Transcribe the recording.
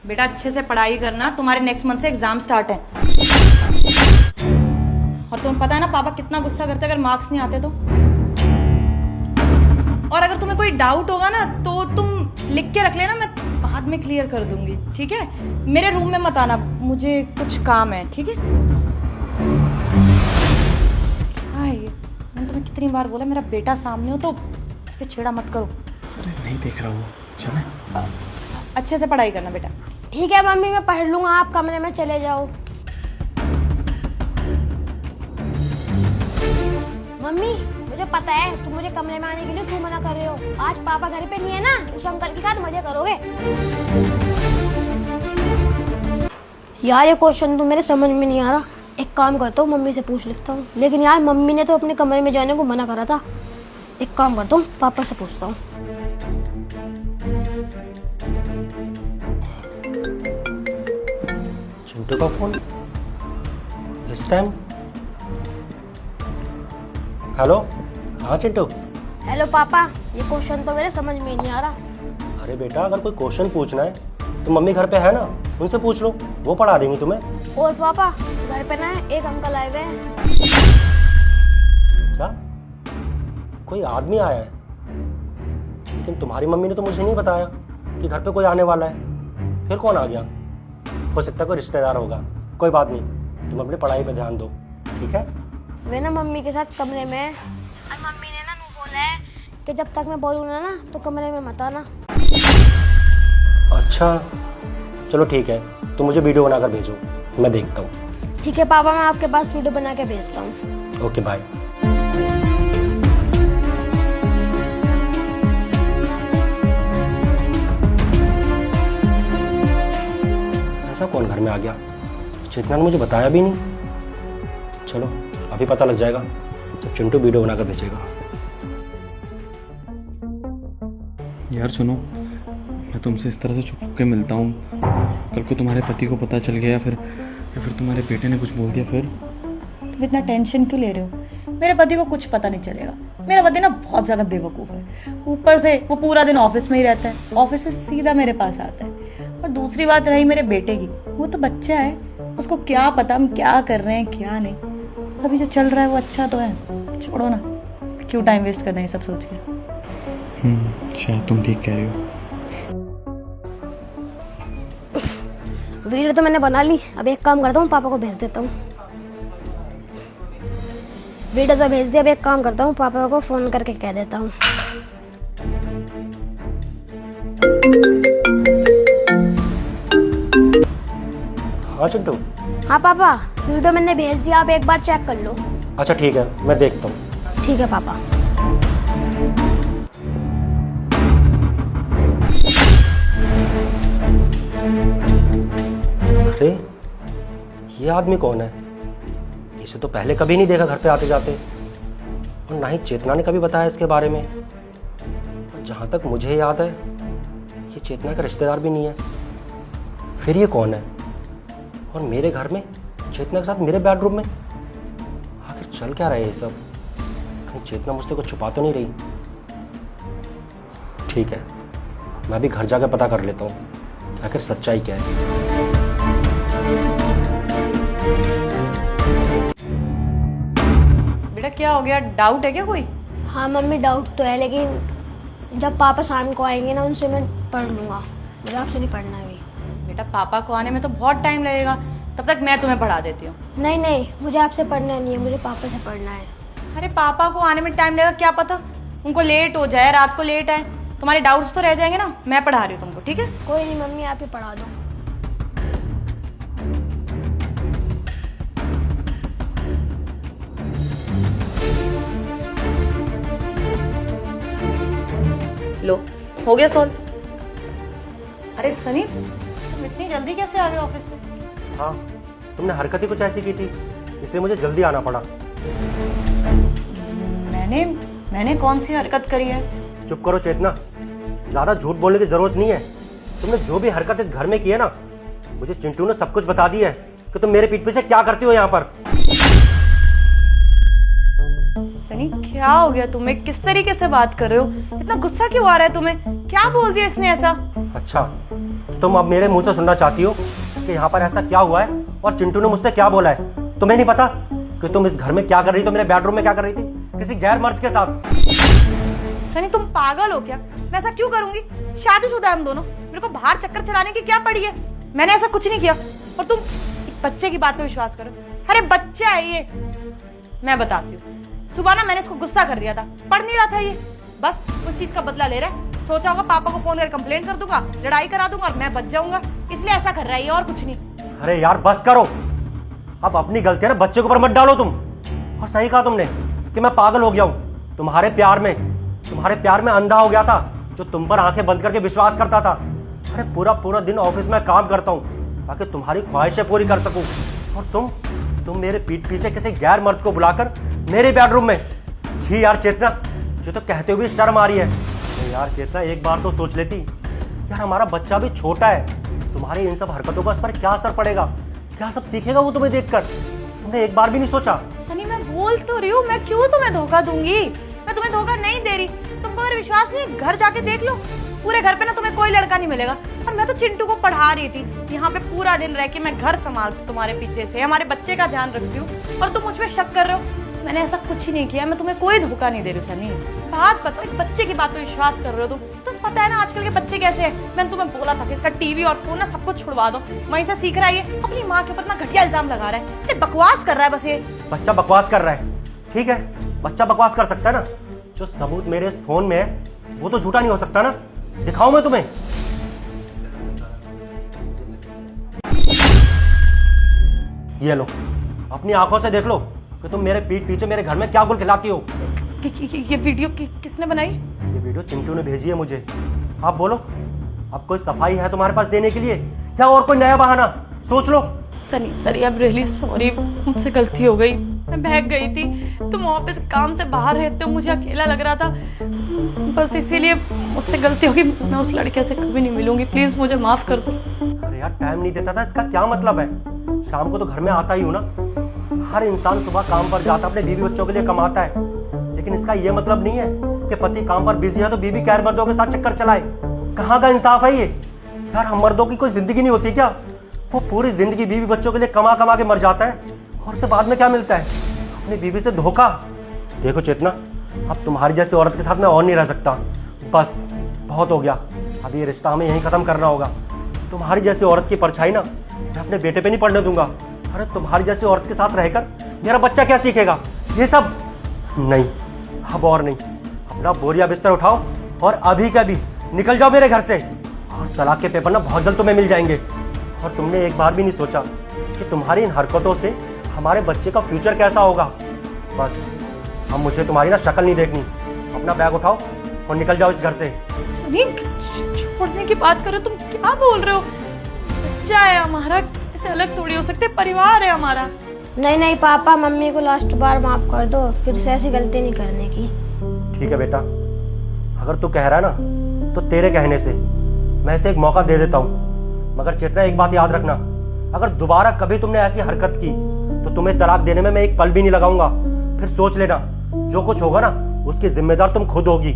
बेटा अच्छे से पढ़ाई करना, तुम्हारे नेक्स्ट मंथ से एग्जाम स्टार्ट है। और तुम्हें पता है ना पापा कितना गुस्सा करते हैं अगर मार्क्स नहीं आते तो। और अगर तुम्हें कोई डाउट होगा ना तो तुम लिख के रख लेना, मैं बाद में क्लियर कर दूंगी, ठीक है? मेरे रूम में मत आना, मुझे कुछ काम है, ठीक है? क्या है ये? मैंने तुम्हें कितनी बार बोला मेरा बेटा सामने हो तो ऐसे छेड़ा मत करो। अरे नहीं देख रहा हूँ, चले। अच्छे से पढ़ाई करना बेटा। ठीक है मम्मी, मैं पढ़ लूंगा, आप कमरे में चले जाओ। मम्मी मुझे पता है तुम मुझे कमरे में आने के लिए क्यों मना कर रहे हो। आज पापा घर पे नहीं है ना, उस अंकल के साथ मजे करोगे। यार ये क्वेश्चन तो मेरे समझ में नहीं आ रहा। एक काम करता हूँ, मम्मी से पूछ लेता हूँ। लेकिन यार मम्मी ने तो अपने कमरे में जाने को मना करा था। एक काम करता हूँ, पापा से पूछता हूँ। चिंटू का फोन इस टाइम? हेलो, हाँ चिंटू। हेलो पापा, ये क्वेश्चन तो मेरे समझ में ही नहीं आ रहा। अरे बेटा, अगर कोई क्वेश्चन पूछना है तो मम्मी घर पे है ना, उनसे पूछ लो, वो पढ़ा देंगी तुम्हें। और पापा घर पे ना एक अंकल आए हुए हैं। क्या? कोई आदमी आया है? लेकिन तुम्हारी मम्मी ने तो मुझे नहीं बताया कि घर पे कोई आने वाला है। फिर कौन आ गया? हो सकता है कोई रिश्तेदार होगा। कोई बात नहीं, तुम अपनी पढ़ाई पे ध्यान दो, ठीक है? वे ना मम्मी के साथ कमरे में है। और मम्मी ने ना बोला है कि जब तक मैं बोलूँगा ना तो कमरे में मत आना। अच्छा चलो ठीक है, तुम मुझे वीडियो बनाकर भेजो, मैं देखता हूँ। ठीक है पापा, मैं आपके पास वीडियो बना के भेजता हूँ। Okay bye. ऐसा कौन घर में आ गया? चेतना ने मुझे बताया भी नहीं। चलो अभी पता लग जाएगा जब चिंटू वीडियो बनाकर भेजेगा। यार सुनो, मैं तुमसे इस तरह से छुप छुप के मिलता हूँ, कल को तुम्हारे पति को पता चल गया या फिर तुम्हारे बेटे ने कुछ बोल दिया फिर? तुम इतना टेंशन क्यों ले रहे हो? मेरे पति को कुछ पता नहीं चलेगा। मेरा पति ना बहुत ज्यादा बेवकूफ है। ऊपर से वो पूरा दिन ऑफिस में ही रहता है, ऑफिस से सीधा मेरे पास आता है। और दूसरी बात रही मेरे बेटे की, वो तो बच्चा है, उसको क्या पता हम क्या कर रहे हैं क्या नहीं। अभी जो चल रहा है वो अच्छा तो है, छोड़ो ना, क्यों टाइम वेस्ट करना है सब सोच के। शायद तुम ठीक कह रही हो। वीडियो तो मैंने बना ली, अब एक काम करता हूँ, पापा को भेज देता हूँ। वीडियो तो भेज दिया, अब एक काम करता हूँ, पापा को फोन करके कह देता हूँ। हाँ चिंटू। हाँ पापा, वीडियो मैंने भेज दिया, आप एक बार चेक कर लो। अच्छा ठीक है, मैं देखता हूँ। ठीक है पापा। अरे ये आदमी कौन है? इसे तो पहले कभी नहीं देखा घर पे आते जाते, और ना ही चेतना ने कभी बताया इसके बारे में। और जहाँ तक मुझे याद है ये चेतना का रिश्तेदार भी नहीं है। फिर ये कौन है? और मेरे घर में चेतना के साथ मेरे बेडरूम में आखिर चल क्या रहा है ये सब? कहीं चेतना मुझसे कुछ छुपा तो नहीं रही? ठीक है, मैं भी घर जाकर पता कर लेता हूँ कि आखिर सच्चाई क्या है। बेटा क्या हो गया, डाउट है क्या कोई? हाँ मम्मी डाउट तो है, लेकिन जब पापा शाम को आएंगे ना उनसे मैं पढ़ लूँगा, मुझे आपसे नहीं पढ़ना है अभी। बेटा पापा को आने में तो बहुत टाइम लगेगा, तब तक मैं तुम्हें पढ़ा देती हूँ। नहीं नहीं, मुझे आपसे पढ़ना नहीं है, मुझे पापा से पढ़ना है। अरे पापा को आने में टाइम लगेगा, क्या पता उनको लेट हो जाए, रात को लेट आए, तुम्हारे डाउट्स तो रह जाएंगे ना। मैं पढ़ा रही हूँ तुमको, ठीक है? कोई नहीं मम्मी, आप ही पढ़ा दो। लो हो गया सॉल्व। अरे सनी, तुम इतनी जल्दी कैसे आ गए ऑफिस से? हाँ, तुमने हरकत ही कुछ ऐसी की थी, इसलिए मुझे जल्दी आना पड़ा। मैंने कौन सी हरकत करी है? चुप करो चेतना, ज्यादा झूठ बोलने की जरूरत नहीं है। तुमने जो भी हरकत इस घर में की है ना, मुझे चिंटू ने सब कुछ बता दिया है कि तुम मेरे पीठ पीछे क्या करती हो यहाँ पर। सनी क्या हो गया तुम्हें? किस तरीके से बात कर रहे हो? इतना गुस्सा क्यों आ रहा है तुम्हें? क्या बोल दिया इसने ऐसा? अच्छा, तो तुम अब मेरे मुंह से सुनना चाहती हो कि यहाँ पर ऐसा क्या हुआ है और चिंटू ने मुझसे क्या बोला है? तुम्हें नहीं पता कि तुम इस घर में क्या कर रही थी, मेरे बेडरूम में क्या कर रही थी, किसी गैर मर्द के साथ? सनी तुम पागल हो क्या? मैं ऐसा क्यों करूंगी? शादीशुदा हम दोनों, मेरे को बाहर चक्कर चलाने की क्या पड़ी है? मैंने ऐसा कुछ नहीं किया और तुम एक बच्चे की बात पे विश्वास करो। अरे बच्चा है ये। मैं बताती हूँ, सुबह ना मैंने इसको गुस्सा कर दिया था, पढ़ नहीं रहा था ये, बस उस चीज का बदला ले रहा है। सोचा होगा पापा को फोन कर कंप्लेंट कर दूंगा, लड़ाई करा दूंगा और मैं बच जाऊंगा, इसलिए ऐसा कर रहा है ये, और कुछ नहीं। अरे यार बस करो, अब अपनी गलतियां ना बच्चे के ऊपर मत डालो तुम। और सही कहा तुमने कि मैं पागल हो गया हूँ तुम्हारे प्यार में अंधा हो गया था, जो तुम पर आंखें बंद करके विश्वास करता था। अरे पूरा पूरा दिन ऑफिस में काम करता हूँ ताकि तुम्हारी ख्वाहिशें पूरी कर सकूं, और तुम मेरे पीठ पीछे किसी गैर मर्द को बुलाकर मेरे बेडरूम में। जी यार चेतना, जो तो कहते हुए शर्म आ रही है। तो यार चेतना एक बार तो सोच लेती, यार हमारा बच्चा भी छोटा है, तुम्हारी इन सब हरकतों का इस पर क्या असर पड़ेगा, क्या सब सीखेगा वो तुम्हें देखकर? तुमने एक बार भी नहीं सोचा? सनी मैं बोल तो रही हूँ, मैं क्यों तुम्हें धोखा दूंगी? मैं तुम्हें धोखा नहीं दे रही। तुमको अगर विश्वास नहीं है, घर जाके देख लो, पूरे घर पे ना तुम्हें कोई लड़का नहीं मिलेगा। और मैं तो चिंटू को पढ़ा रही थी, यहाँ पे पूरा दिन रह के मैं घर संभालती हूँ तुम्हारे पीछे से, हमारे बच्चे का ध्यान रखती हूँ, और तुम मुझ पे शक कर रहे हो। मैंने ऐसा कुछ ही नहीं किया, मैं तुम्हें कोई धोखा नहीं दे रही सनी। बात बताओ, एक बच्चे की बात पे विश्वास कर रहे हो तुम पता है ना आजकल के बच्चे कैसे हैं। मैंने तुम्हें बोला था कि इसका टीवी और फोन ना सब कुछ छुड़वा दो, वहीं से सीख रहा है ये, अपनी माँ के ऊपर ना घटिया इल्जाम लगा रहा है। अरे बकवास कर रहा है बस ये। बच्चा बकवास कर रहा है, ठीक है, बच्चा बकवास कर सकता है ना, जो सबूत मेरे इस फोन में है वो तो झूठा नहीं हो सकता ना। दिखाऊं मैं तुम्हें? ये लो, अपनी आंखों से देख लो कि तुम मेरे पीठ पीछे मेरे घर में क्या गुल खिलाती हो। ये वीडियो किसने बनाई? ये वीडियो चिंटू ने भेजी है मुझे। आप बोलो, अब कोई सफाई है तुम्हारे पास देने के लिए, क्या और कोई नया बहाना? सोच लो। Sunny sorry, I am really sorry, मुझसे गलती हो गई, मैं बहक गई थी। तुम ऑफिस काम से बाहर रहते हो, मुझे अकेला लग रहा था, बस इसीलिए मुझसे गलती होगी। मैं उस लड़के से कभी नहीं मिलूंगी, प्लीज मुझे माफ कर दो। अरे यार टाइम नहीं देता था, इसका क्या मतलब है? शाम को तो घर में आता ही हूँ ना। हर इंसान सुबह काम पर जाता, अपने बीवी बच्चों के लिए कमाता है, लेकिन इसका ये मतलब नहीं है कि पति काम पर बिजी है तो बीवी गैर मर्दों के साथ चक्कर चलाए। कहाँ का इंसाफ है ये? यार हम मर्दों की कोई जिंदगी नहीं होती क्या? वो पूरी जिंदगी बीवी बच्चों के लिए कमा कमा के मर जाता है, और उससे बाद में क्या मिलता है? अपनी बीवी से धोखा। देखो चेतना, अब तुम्हारी जैसी औरत के साथ मैं और नहीं रह सकता, बस बहुत हो गया। अब ये रिश्ता हमें यहीं खत्म करना होगा। तुम्हारी जैसी औरत की परछाई ना मैं अपने बेटे पे नहीं पड़ने दूंगा। अरे तुम्हारी जैसी औरत के साथ रहकर मेरा बच्चा क्या सीखेगा? ये सब नहीं, अब और नहीं। अपना बोरिया बिस्तर उठाओ और अभी के अभी निकल जाओ मेरे घर से, और तलाक के पेपर ना बहुत जल्द तुम्हें मिल जाएंगे। और तुमने एक बार भी नहीं सोचा कि तुम्हारी इन हरकतों से हमारे बच्चे का फ्यूचर कैसा होगा। बस अब मुझे तुम्हारी ना शक्ल नहीं देखनी। अपना बैग उठाओ और निकल जाओ इस घर से। छोड़ने की बात करो, तुम क्या बोल रहे हो? बच्चा है हमारा, इसे अलग थोड़ी हो सकते, परिवार है हमारा। नहीं नहीं पापा, मम्मी को लास्ट बार माफ कर दो, फिर से ऐसी गलती नहीं करने की। ठीक है बेटा, अगर तू कह रहा है ना तो तेरे कहने से मैं इसे एक मौका दे देता हूँ। मगर चेतना एक बात याद रखना, अगर दोबारा कभी तुमने ऐसी हरकत की तो तुम्हें तलाक देने में मैं एक पल भी नहीं लगाऊंगा। फिर सोच लेना, जो कुछ होगा ना उसकी जिम्मेदार तुम खुद होगी।